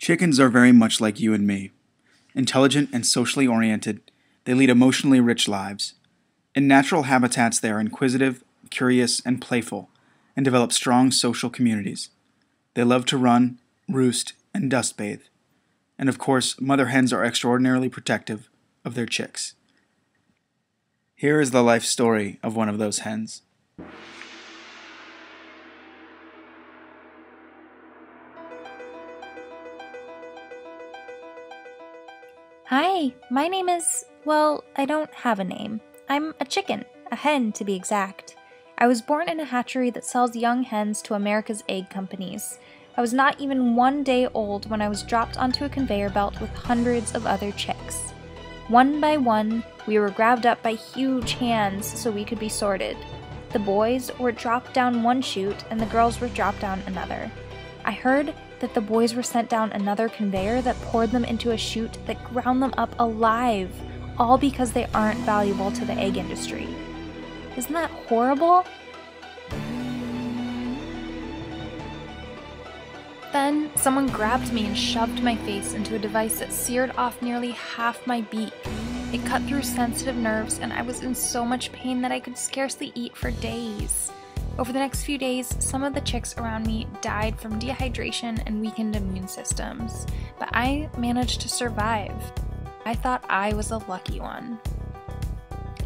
Chickens are very much like you and me. Intelligent and socially oriented, they lead emotionally rich lives. In natural habitats, they are inquisitive, curious, and playful, and develop strong social communities. They love to run, roost, and dust bathe. And of course, mother hens are extraordinarily protective of their chicks. Here is the life story of one of those hens. Hi, my name is, well, I don't have a name. I'm a chicken, a hen to be exact. I was born in a hatchery that sells young hens to America's egg companies. I was not even 1 day old when I was dropped onto a conveyor belt with hundreds of other chicks. One by one, we were grabbed up by huge hands so we could be sorted. The boys were dropped down one chute and the girls were dropped down another. I heard that the boys were sent down another conveyor that poured them into a chute that ground them up alive, all because they aren't valuable to the egg industry. Isn't that horrible? Then someone grabbed me and shoved my face into a device that seared off nearly half my beak. It cut through sensitive nerves and I was in so much pain that I could scarcely eat for days. Over the next few days, some of the chicks around me died from dehydration and weakened immune systems, but I managed to survive. I thought I was a lucky one.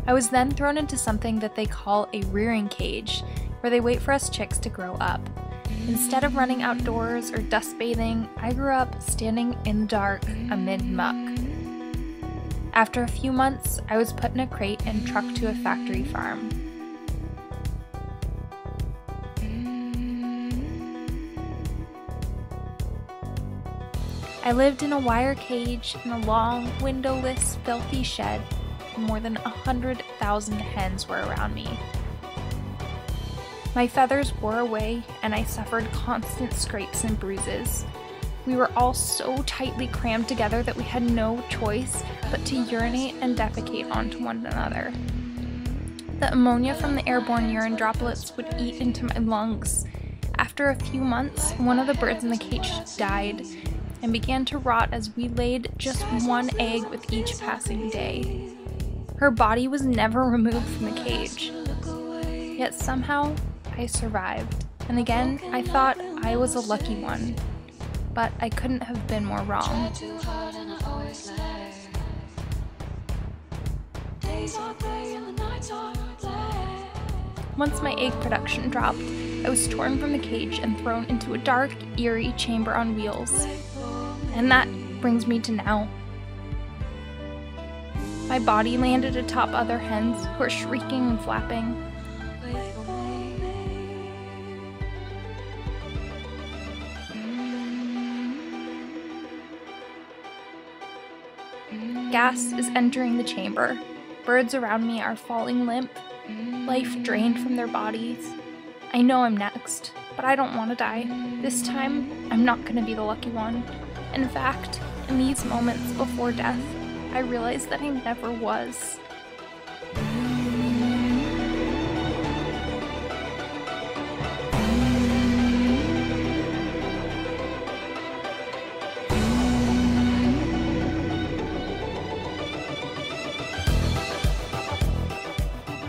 I was then thrown into something that they call a rearing cage, where they wait for us chicks to grow up. Instead of running outdoors or dust bathing, I grew up standing in the dark amid muck. After a few months, I was put in a crate and trucked to a factory farm. I lived in a wire cage in a long, windowless, filthy shed. More than 100,000 hens were around me. My feathers wore away, and I suffered constant scrapes and bruises. We were all so tightly crammed together that we had no choice but to urinate and defecate onto one another. The ammonia from the airborne urine droplets would eat into my lungs. After a few months, one of the birds in the cage died and began to rot as we laid just one egg with each passing day. Her body was never removed from the cage. Yet somehow, I survived. And again, I thought I was a lucky one. But I couldn't have been more wrong. Once my egg production dropped, I was torn from the cage and thrown into a dark, eerie chamber on wheels. And that brings me to now. My body landed atop other hens who are shrieking and flapping. Gas is entering the chamber. Birds around me are falling limp, life drained from their bodies. I know I'm next, but I don't want to die. This time, I'm not going to be the lucky one. In fact, in these moments before death, I realized that I never was.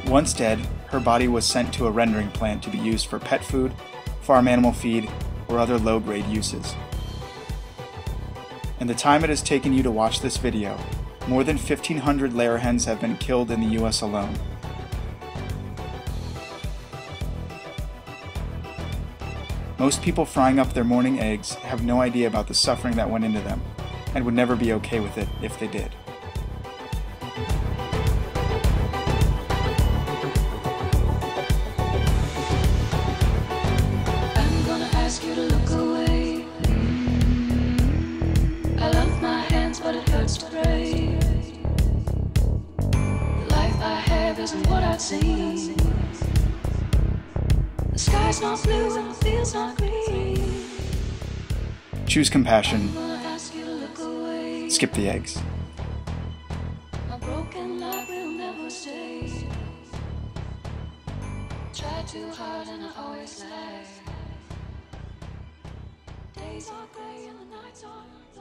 Once dead, her body was sent to a rendering plant to be used for pet food, farm animal feed, or other low-grade uses. In the time it has taken you to watch this video, more than 1,500 layer hens have been killed in the US alone. Most people frying up their morning eggs have no idea about the suffering that went into them, and would never be okay with it if they did. Isn't what I'd see. The sky's not blue and the field's not green. Choose compassion. Skip the eggs. A broken life will never stay. Try too hard and I always lag. days are gray and the nights are